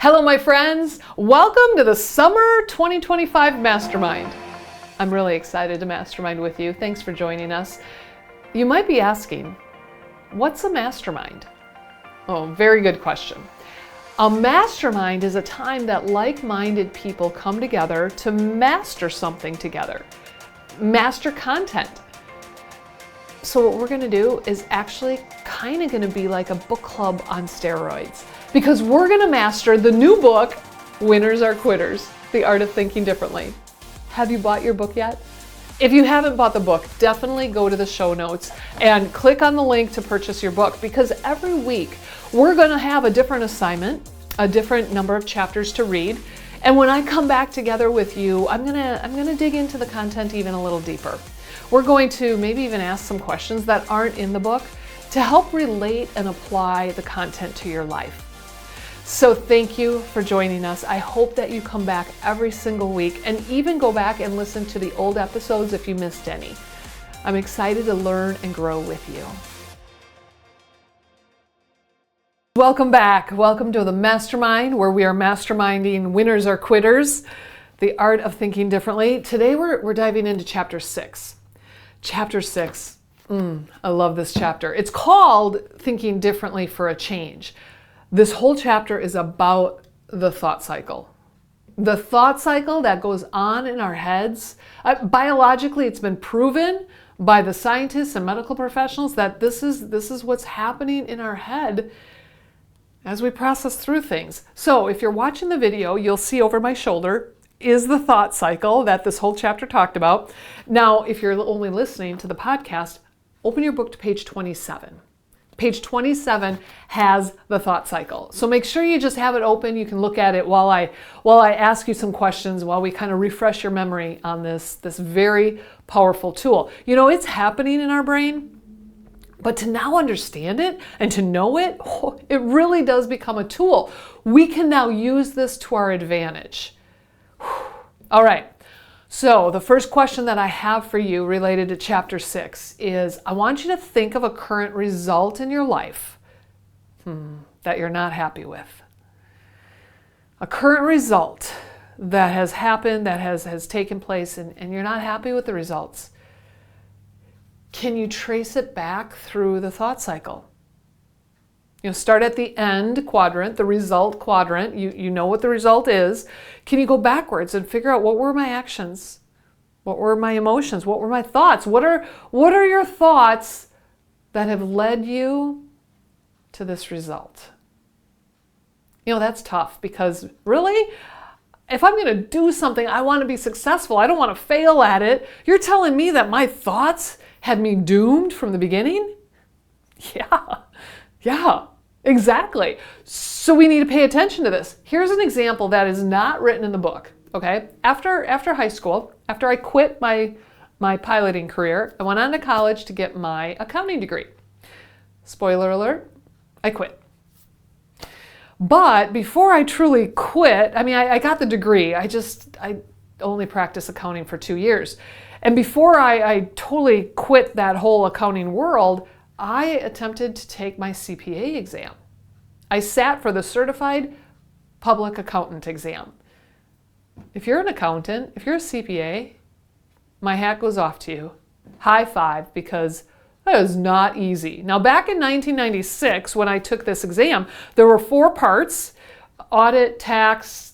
Hello, my friends. Welcome to the Summer 2025 Mastermind. I'm really excited to mastermind with you. Thanks for joining us. You might be asking, what's a mastermind? Oh, very good question. A mastermind is a time that like-minded people come together to master something together, master content. So what we're going to do is actually kind of going to be like a book club on steroids, because we're going to master the new book, Winners Are Quitters, The Art of Thinking Differently. Have you bought your book yet? If you haven't bought the book, definitely go to the show notes and click on the link to purchase your book, because every week we're going to have a different assignment, a different number of chapters to read. And when I come back together with you, I'm going to dig into the content even a little deeper. We're going to maybe even ask some questions that aren't in the book to help relate and apply the content to your life. So thank you for joining us. I hope that you come back every single week and even go back and listen to the old episodes if you missed any. I'm excited to learn and grow with you. Welcome back. Welcome to the Mastermind, where we are masterminding Winners Are Quitters, The Art of Thinking Differently. Today we're diving into Chapter 6. Chapter 6. I love this chapter. It's called Thinking Differently for a Change. This whole chapter is about the thought cycle. The thought cycle that goes on in our heads. Biologically, it's been proven by the scientists and medical professionals that this is what's happening in our head as we process through things. So if you're watching the video, you'll see over my shoulder is the thought cycle that this whole chapter talked about. Now, if you're only listening to the podcast, open your book to page 27. Page 27 has the thought cycle. So make sure you just have it open. You can look at it while I ask you some questions, while we kind of refresh your memory on this very powerful tool. You know, it's happening in our brain, but to now understand it and to know it, it really does become a tool. We can now use this to our advantage. All right. So the first question that I have for you related to Chapter 6 is, I want you to think of a current result in your life that you're not happy with. A current result that has happened, that has taken place, and you're not happy with the results. Can you trace it back through the thought cycle? You know, start at the end quadrant, the result quadrant. You know what the result is. Can you go backwards and figure out, what were my actions? What were my emotions? What were my thoughts? What are your thoughts that have led you to this result? You know, that's tough, because really, if I'm going to do something, I want to be successful. I don't want to fail at it. You're telling me that my thoughts had me doomed from the beginning? Yeah, exactly. So we need to pay attention to this. Here's an example that is not written in the book. Okay, after high school, after I quit my piloting career, I went on to college to get my accounting degree. Spoiler alert, I quit. But before I truly quit, I got the degree. I only practiced accounting for 2 years. And before I totally quit that whole accounting world, I attempted to take my CPA exam. I sat for the Certified Public Accountant exam. If you're an accountant, if you're a CPA, my hat goes off to you. High five, because that is not easy. Now, back in 1996, when I took this exam, there were 4 parts: audit, tax,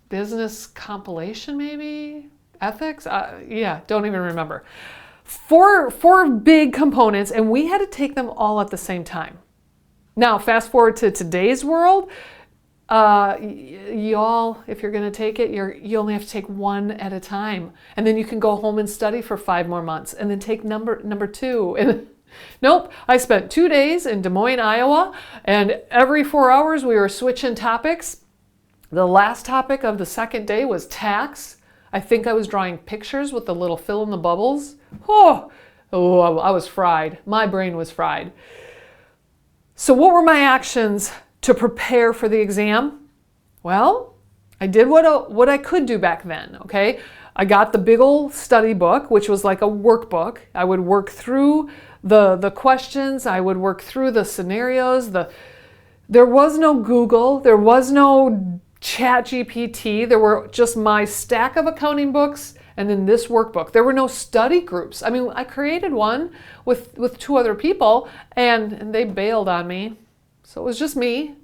business compilation, maybe, ethics. Don't even remember. Four big components, and we had to take them all at the same time. Now, fast forward to today's world. Y'all, if you're going to take it, you only have to take one at a time, and then you can go home and study for 5 more months, and then take number 2. And nope, I spent 2 days in Des Moines, Iowa, and every 4 hours we were switching topics. The last topic of the second day was tax. I think I was drawing pictures with the little fill in the bubbles. Oh, I was fried. My brain was fried. So what were my actions to prepare for the exam? Well, I did what I could do back then, okay? I got the big old study book, which was like a workbook. I would work through the questions. I would work through the scenarios, There was no Google. There was no Chat GPT. There were just my stack of accounting books and then this workbook. There were no study groups. I mean, I created one with two other people and they bailed on me. So it was just me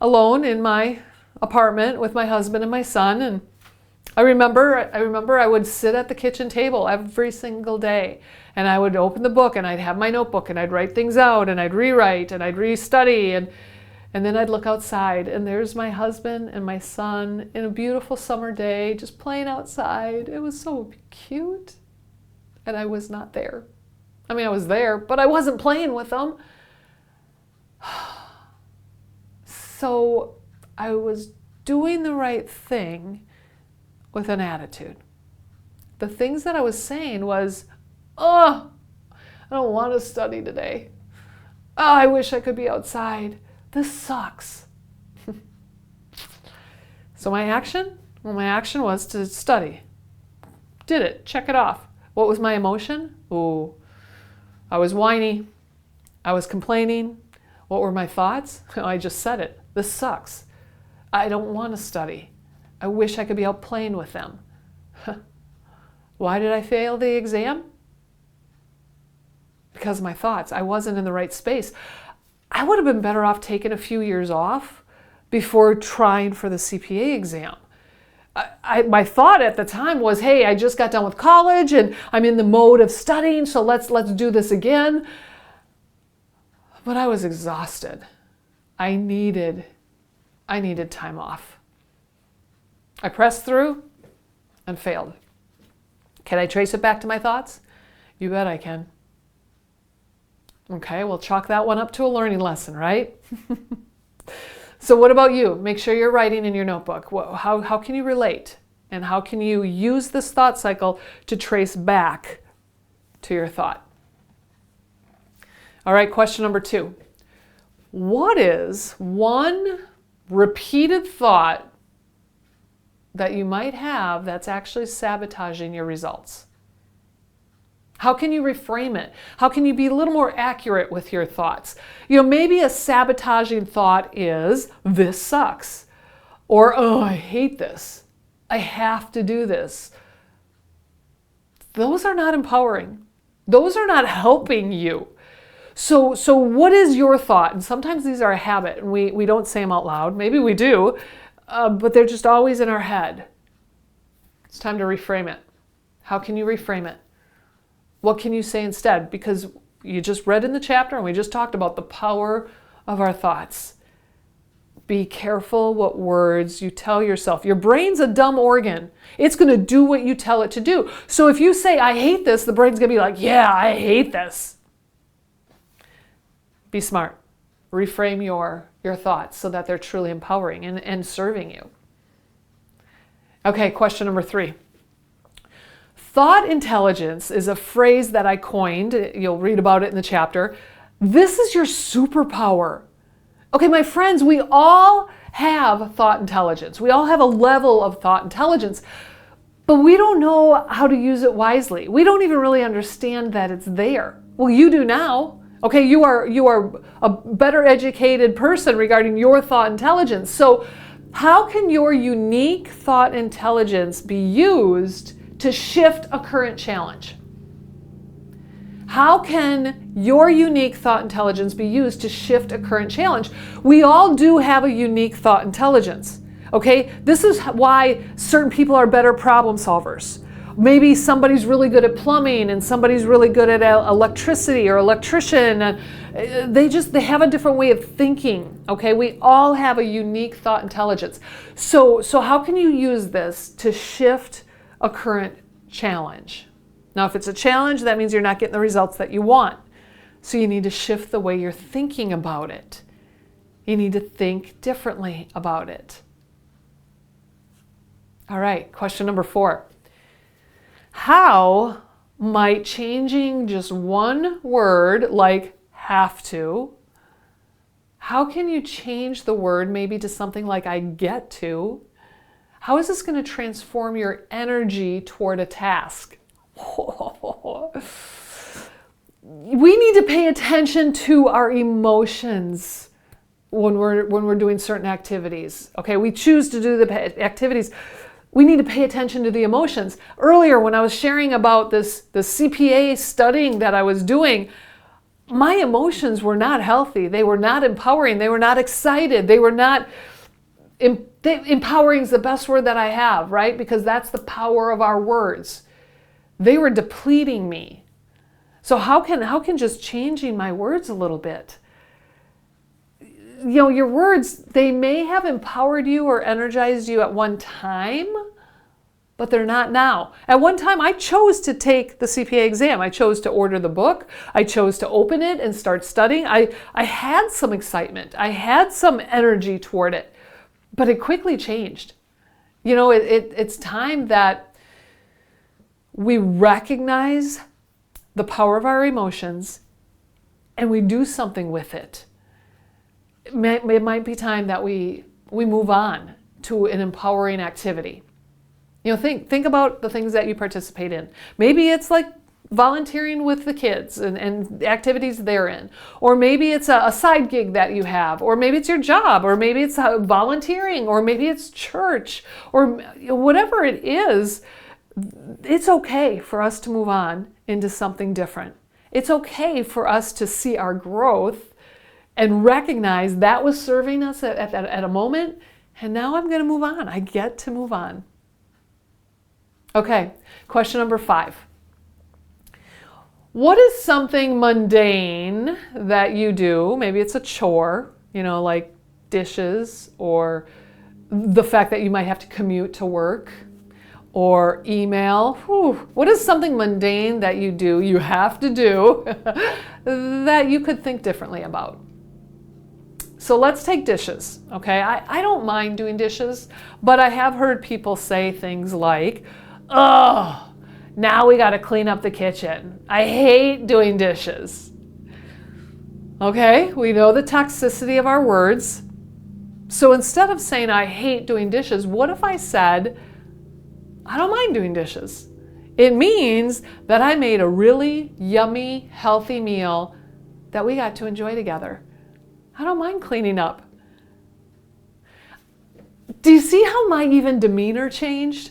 alone in my apartment with my husband and my son. And I remember I would sit at the kitchen table every single day and I would open the book and I'd have my notebook and I'd write things out and I'd rewrite and I'd restudy and then I'd look outside and there's my husband and my son in a beautiful summer day just playing outside. It was so cute. And I was not there. I mean, I was there, but I wasn't playing with them. So I was doing the right thing with an attitude. The things that I was saying was, oh, I don't want to study today. Oh, I wish I could be outside. This sucks. So my action? Well, my action was to study. Did it. Check it off. What was my emotion? Ooh, I was whiny. I was complaining. What were my thoughts? I just said it. This sucks. I don't want to study. I wish I could be out playing with them. Why did I fail the exam? Because of my thoughts. I wasn't in the right space. I would have been better off taking a few years off before trying for the CPA exam. My thought at the time was, hey, I just got done with college and I'm in the mode of studying, so let's do this again. But I was exhausted. I needed time off. I pressed through and failed. Can I trace it back to my thoughts? You bet I can. Okay, we'll chalk that one up to a learning lesson, right? So what about you? Make sure you're writing in your notebook. How can you relate? And how can you use this thought cycle to trace back to your thought? All right, question number 2. What is one repeated thought that you might have that's actually sabotaging your results? How can you reframe it? How can you be a little more accurate with your thoughts? Maybe a sabotaging thought is, this sucks. Or, oh, I hate this. I have to do this. Those are not empowering. Those are not helping you. So what is your thought? And sometimes these are a habit and we don't say them out loud. Maybe we do, but they're just always in our head. It's time to reframe it. How can you reframe it? What can you say instead? Because you just read in the chapter and we just talked about the power of our thoughts. Be careful what words you tell yourself. Your brain's a dumb organ. It's going to do what you tell it to do. So if you say, I hate this, the brain's going to be like, yeah, I hate this. Be smart. Reframe your thoughts so that they're truly empowering and serving you. Okay, question number 3. Thought intelligence is a phrase that I coined. You'll read about it in the chapter. This is your superpower. Okay, my friends, we all have thought intelligence. We all have a level of thought intelligence, but we don't know how to use it wisely. We don't even really understand that it's there. Well, you do now. Okay, you are a better educated person regarding your thought intelligence. So how can your unique thought intelligence be used to shift a current challenge? How can your unique thought intelligence be used to shift a current challenge? We all do have a unique thought intelligence. Okay, this is why certain people are better problem solvers. Maybe somebody's really good at plumbing and somebody's really good at electricity or electrician. They have a different way of thinking. Okay, we all have a unique thought intelligence. So how can you use this to shift a current challenge? Now, if it's a challenge, that means you're not getting the results that you want. So you need to shift the way you're thinking about it. You need to think differently about it. All right, question number 4. How might changing just one word, like have to, how can you change the word maybe to something like I get to? How is this going to transform your energy toward a task? We need to pay attention to our emotions. when we're doing certain activities. Okay, we choose to do the activities. We need to pay attention to the emotions. Earlier, when I was sharing about the CPA studying that I was doing, my emotions were not healthy. They were not empowering. They were not excited. They were not empowering is the best word that I have, right? Because that's the power of our words. They were depleting me. So how can just changing my words a little bit? Your words, they may have empowered you or energized you at one time, but they're not now. At one time, I chose to take the CPA exam. I chose to order the book. I chose to open it and start studying. I had some excitement. I had some energy toward it, but it quickly changed. It's time that we recognize the power of our emotions and we do something with it. It might be time that we move on to an empowering activity. Think about the things that you participate in. Maybe it's like volunteering with the kids and the activities they're in. Or maybe it's a side gig that you have. Or maybe it's your job. Or maybe it's volunteering. Or maybe it's church. Or whatever it is, it's okay for us to move on into something different. It's okay for us to see our growth and recognize that was serving us at a moment, and now I'm going to move on. I get to move on. Okay, question number 5. What is something mundane that you do? Maybe it's a chore, like dishes, or the fact that you might have to commute to work, or email. What is something mundane that you have to do, that you could think differently about? So let's take dishes, okay? I don't mind doing dishes, but I have heard people say things like, oh, now we got to clean up the kitchen. I hate doing dishes. Okay, we know the toxicity of our words. So instead of saying I hate doing dishes, what if I said, I don't mind doing dishes? It means that I made a really yummy, healthy meal that we got to enjoy together. I don't mind cleaning up. Do you see how my even demeanor changed?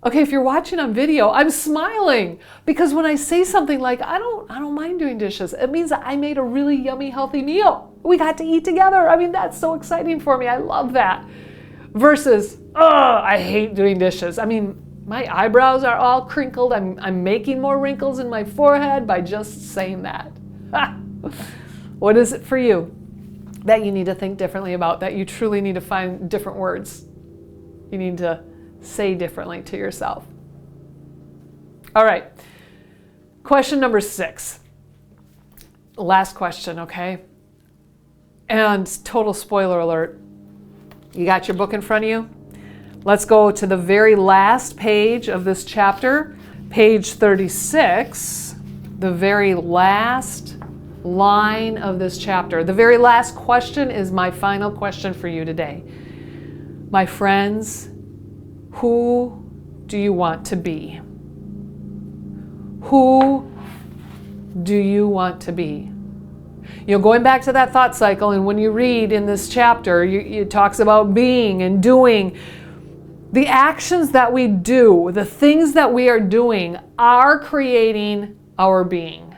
Okay, if you're watching on video, I'm smiling because when I say something like, I don't mind doing dishes, it means that I made a really yummy, healthy meal. We got to eat together. That's so exciting for me. I love that. Versus, I hate doing dishes. My eyebrows are all crinkled. I'm making more wrinkles in my forehead by just saying that. What is it for you that you need to think differently about, that you truly need to find different words? You need to say differently to yourself. All right. Question number 6. Last question, okay? And total spoiler alert. You got your book in front of you? Let's go to the very last page of this chapter, page 36, the very last line of this chapter. The very last question is my final question for you today. My friends, who do you want to be? Who do you want to be? Going back to that thought cycle, and when you read in this chapter, it talks about being and doing. The actions that we do, the things that we are doing, are creating our being.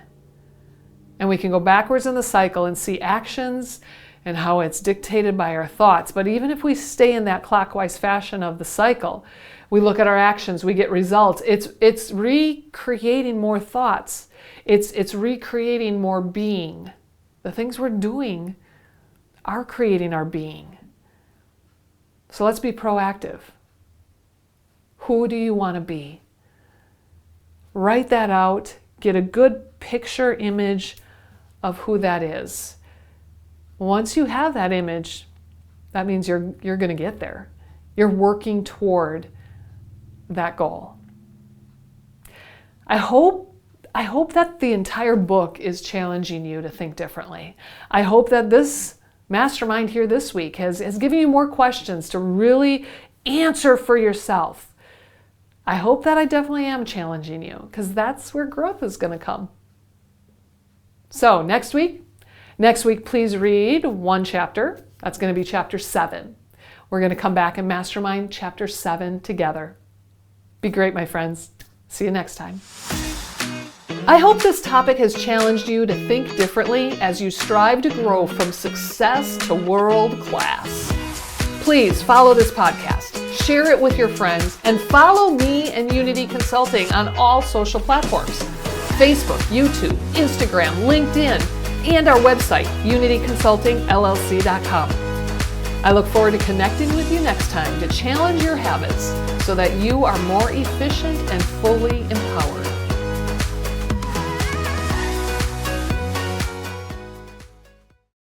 And we can go backwards in the cycle and see actions and how it's dictated by our thoughts. But even if we stay in that clockwise fashion of the cycle, we look at our actions, we get results. It's recreating more thoughts. It's recreating more being. The things we're doing are creating our being. So let's be proactive. Who do you want to be? Write that out. Get a good picture image of who that is. Once you have that image, that means you're going to get there. You're working toward that goal. I hope that the entire book is challenging you to think differently. I hope that this mastermind here this week has given you more questions to really answer for yourself. I hope that I definitely am challenging you, because that's where growth is going to come. So next week, Next week, please read one chapter. That's going to be chapter 7. We're going to come back and mastermind chapter 7 together. Be great, my friends. See you next time. I hope this topic has challenged you to think differently as you strive to grow from success to world class. Please follow this podcast, share it with your friends, and follow me and Unity Consulting on all social platforms: Facebook, YouTube, Instagram, LinkedIn, and our website, unityconsultingllc.com. I look forward to connecting with you next time to challenge your habits so that you are more efficient and fully empowered.